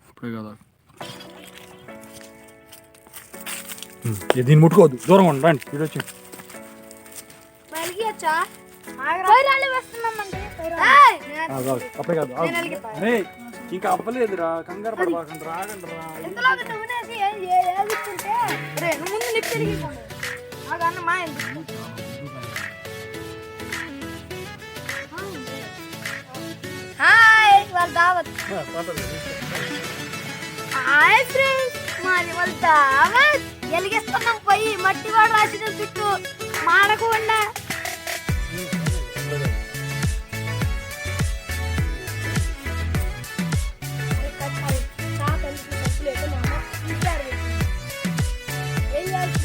ఇప్పుడే కదా దీన్ని ముట్టుకోవద్దు, దూరంగా ఉండి రండి. ఇది వచ్చి అప్పుడే కాదు, ఇంకా అవ్వలేదురా, కంగారు పడబాకండి, రాగండి రా. హాయ్ ఫ్రెండ్స్, మాది వాళ్ళ దావత్. ఎలిగిస్తున్నాం పోయి, మట్టి వాడు రాసిన చుట్టూ మాడకుండా.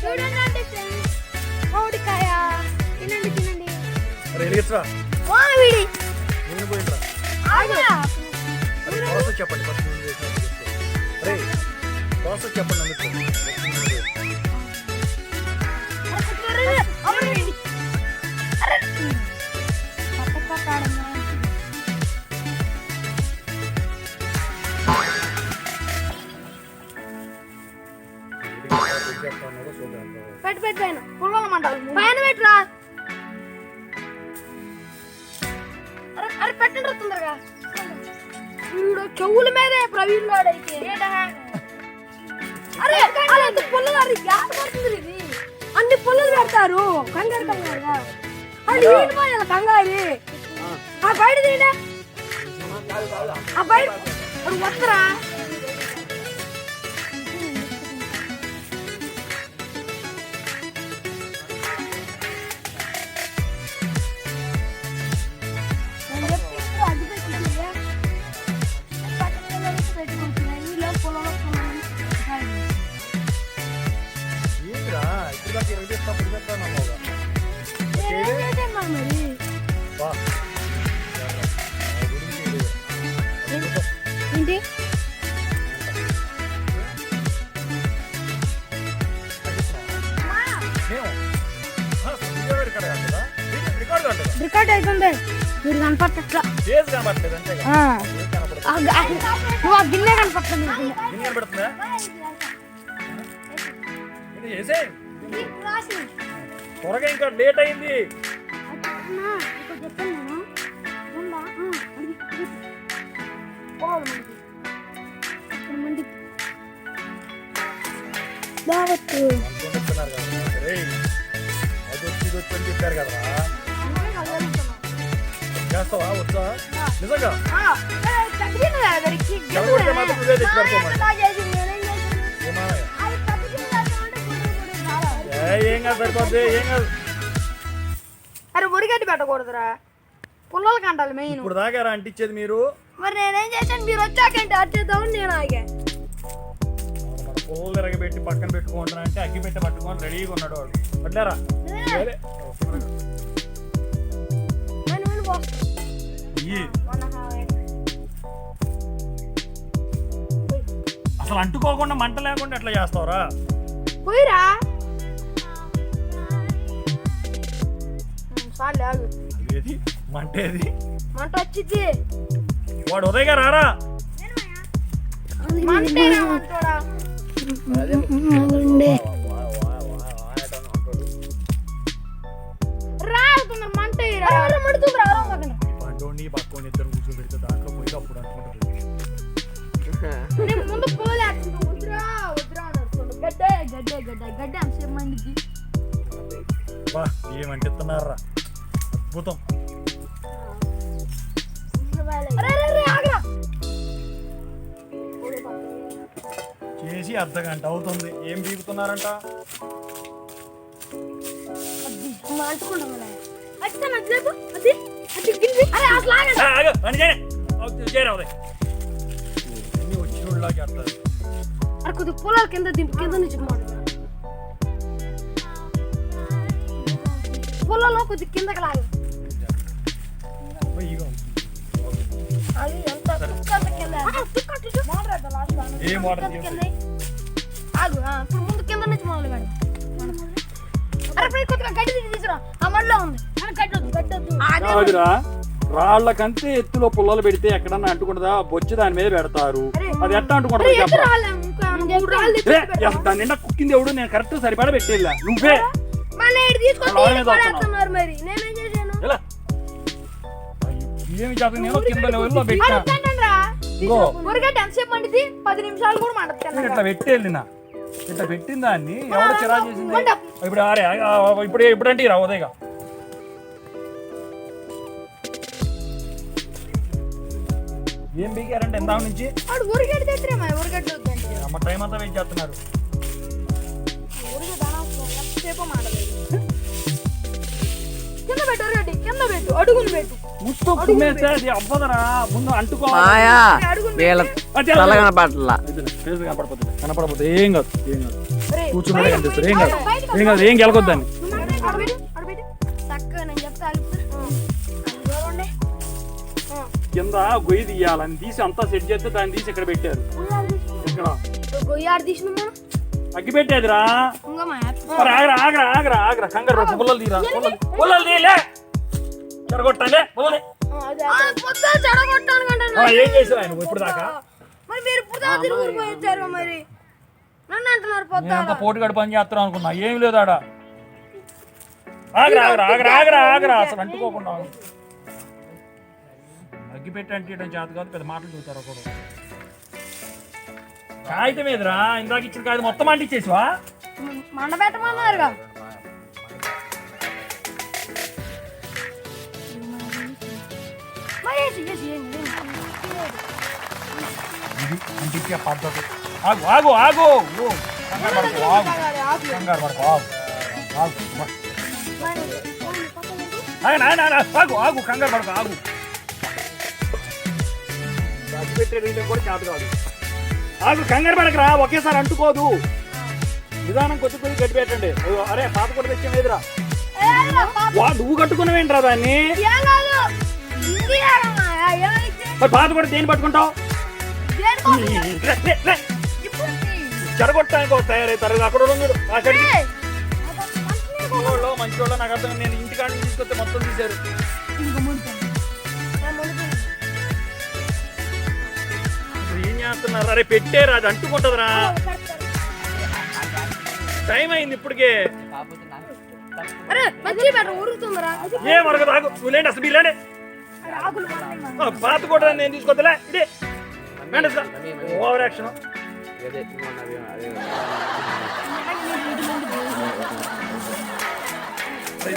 చూడండి ఫ్రెండ్స్, మామిడికాయ తినండి తినండి. చెప్పండి ప్రాసెస్ చెప్పండి. పైన పుల్లల మంటలు పైన పెట్టురా. అరే పెట్టండి తొందరగా. వీడు చెవుల మీదే ప్రవీణ్ గాడైతే. అరే అంత పుల్లలు అది గ్యాస్ పడుతుంది. ఇది అన్ని పుల్లలు పెడతారు కంగారు కంగారుగా. అది ఈడిపోయాలి కంగారు. ఆ బయట తీయలే, ఆ బయట వస్తారా. ఏంటి రికార్డ్ అవుతుంది. మీరు కనపడట్లా, నువ్వు ఆ గిన్నె కనపడుతుంది. త్వరగా, ఇంకా లేట్ అయింది. దావత్ చెప్పారు కదా, చేస్తావా? వచ్చా నిజంగా? ఏం కాదు, సరిపోద్ది. ఏం కాదు. అరే మురిగడ్డి పెట్టకూడదురా, పుల్లలు కంటాలి మెయిన్. ఇప్పుడు దాకారా అంటించేది మీరు? మరి నేనేం చేశాను, మీరు వచ్చాకంటే అచ్చేద్దామని నేను ఆగా. పుల్లలు ఎరగబెట్టి పక్కన పెట్టుకుంటున్నా అంటే అగ్గి పెట్టి పట్టుకొని రెడీగా ఉన్నాడు వాడు. పడ్డారా? అసలు అంటుకోకుండా మంట లేకుండా ఎట్లా చేస్తావురా? పోయిరా మంట ఏది? మంట వచ్చింది. వాడు ఉదయగా రారా. పంటోని పక్కని ఇద్దరు కూర్చోబెడితే దాంట్లో పోయి అప్పుడు అనుకుంటారు. ఏమంటున్నారా? అద్భుతం. చేసి అర్ధగంట అవుతుంది. ఏం బీగుతున్నారంట? వచ్చినోళ్ళ చేస్తారు. కొద్ది పొలాల కింద దింపు, కింద నుంచి పొలంలో కొద్ది కిందకి లాగా. ఏ మోడల్ ఆగు ఇప్పుడు ముందు కింద నుంచి మొదలు పెడదాం. అరే ఇప్పుడు కొద్దిగా గడ్డి తీసుకురా ఆ మడిలో ఉంది కాదురా రాళ్ళకంటే ఎత్తులో పుల్లలు పెడితే ఎక్కడన్నా అంటుకుంటుందా బొచ్చి దాని మీద పెడతారు అది ఎట్లా అంటుకుంటుంది దాని నిండా కుక్కింది ఎవడు నేను కరెక్ట్ సరిపడా పెట్టేలా నువ్వే ఏమి చేత నేను కింద లెవెల్లో పెట్టా ఇట్లా పెట్టేళ్ళినా ఇట్లా పెట్టిన దాన్ని ఎవడో చిరా చేసింది ఇప్పుడు అరే ఇప్పుడంటే రా ఉదయగా ఏం బీకారంటే ఎంత నుంచి అమ్మ టైం అంతా వెయిట్ చేస్తున్నారు అవ్వదరా ముందు కనపడపోతే ఏం కాదు కూర్చున్నాడే కనిపిస్తారు ఏం కాదు ఏం గెలకొద్దాన్ని కింద గొయ్యి తీయాలని తీసి అంతా సెట్ చేస్తే దాన్ని తీసి ఇక్కడ పెట్టారు ఇక్కడ అగ్గి పెట్టేదిరా ఆగరా ఆగరా ఆగరా ఆగరా కంగారు పుల్లలు తీరా పుల్లలు తీయలే చెడగొట్టాలే ఏం చేసావు ఆయన ఇప్పుడు దాకా పోటుగాడు పని చేస్తాను అనుకున్నా ఏం లేదు ఆడ ఆగరా ఆగరా ఆగరా ఆగరా ఆగరా అసలు అంటుకోకుండా అగ్గి పెట్టి అంటే చేత కాదు పెద్ద మాటలు చూస్తారు ఒకడు కాగితం మీదరా ఇందాక ఇచ్చిన కాగితం మొత్తం అంటించేసివా మండ పెట్టమన్నారుగా ఇది అంటించే పద్ధతి ఆగు ఆగు ఆగు కంగారు పడకు ఆగు ఆగు ఆగు కంగారు పడకు ఆగు అగ్గి పెట్టే కూడా చేత కాదు ఆగు కంగారు పడకరా ఒకేసారి అంటుకోదు నిదానం కొద్ది గట్టి పెట్టండి అరే పాత కూడా తెచ్చాం ఎదురా నువ్వు కట్టుకున్నావేంట్రా దాన్ని పాత కూడా దేని పట్టుకుంటావు చెడగొట్టడానికి తయారవుతారు అక్కడ మంచి వాళ్ళు నాకు అర్థం నేను ఇంటికాడ తీసుకొస్తే మొత్తం తీశారు ఏం చేస్తున్నారు అరే పెట్టారు అది అంటుకుంటుందిరా టైం అయింది ఇప్పటికే ఏ మరొక తాగు నువ్వులేండి అసలు వీళ్ళండి పాత కూడా నేను తీసుకొద్దలే ఇదే ఓవర్ యాక్షన్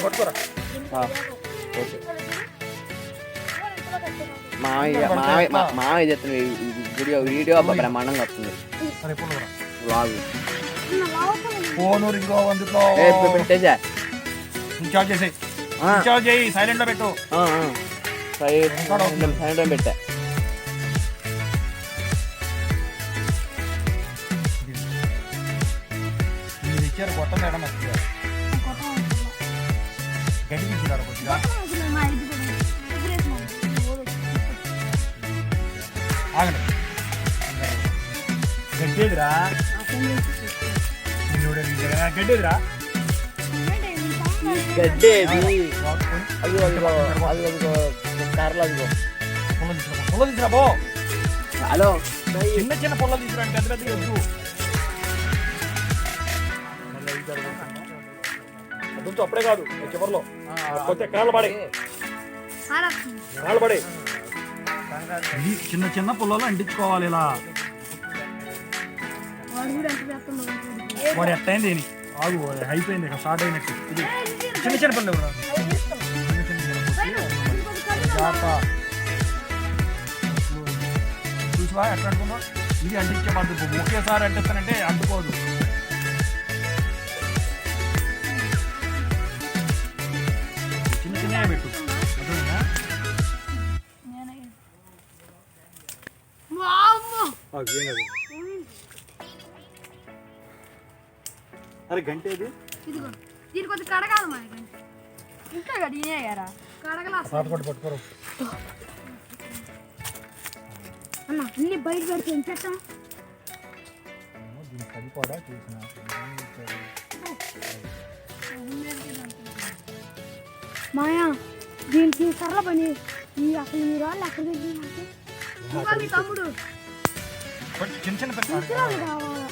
పట్టుకోరా మామయ్య చెప్తుంది వీడియో బ్రహ్మాండంగా వస్తుంది ఇన్ఛార్జ్ చేసి ఇన్ఛార్జ్ చేయి సైలెంట్ లో పెట్టు సైలెంట్ పెట్టా మీరు ఇచ్చారు కొత్త మేడం వచ్చారు గడ్డి తీసుకున్నారు కొద్దిగా ఆగండి గడ్డేదిరా గడ్డేదిరా గడ్డేది అదిగో పొల్ల తీసురా పో హలో చిన్న చిన్న పొల్ల తీసుకురా పెద్ద పెద్ద వద్దు కొంచెం అప్పుడే కాదు చివరిలో కొంచెం కాళ్ళు పడే చిన్న చిన్న పుల్లలో అంటించుకోవాలి ఇలా వాడు ఎట్టయింది ఆగు అయిపోయింది స్టార్ట్ అయినట్టు ఇది చిన్న చిన్న పళ్ళు చూసివా ఎట్లా అనుకున్నావు ఇది అంటించే పద్ధతి ఒకేసారి అంటిస్తానంటే అంటుకోదు చిన్న చిన్నగా పెట్టు అరే గంట ఏది దీని కొద్ది కడగాలి మా ఇంకా గడియారా కడగలా పట్టుకోరు అన్న అన్ని బయట పెడితే ఏం చేస్తాం అది కూడా చూసిన మాయా దీనికి సరళ పని ఈ అసలు ఈ రాళ్ళు అక్కడ మీ తమ్ముడు చిన్న చిన్న పెద్ద ముసలాడు కావాలా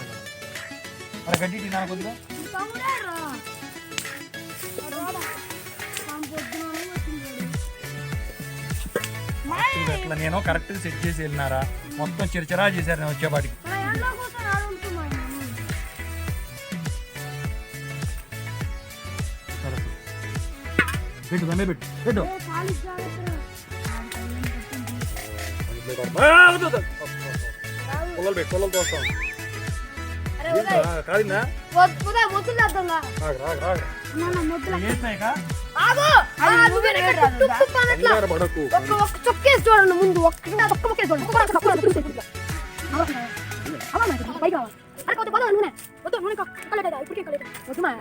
మరి గడ్డి తిన్నాను కొద్దిగా తమ్ముడే రా ఎట్లా నేను కరెక్ట్గా సెట్ చేసి వెళ్ళినారా మొత్తం చిరచిరా చేశారు నేను వచ్చేపాటికి పెట్టు దాన్ని పెట్టు పెట్టు పొలాలు పెట్టు పొలాలు తోస్తాం కాదిందా పడకు చొక్కేసి చూడండి ముందు ఒక్క ముక్కేసి చూడండి పైకి రావాలి అరే కొద్ది పదవ నూనె వద్దు నూనె ఇప్పటికే వద్దు మా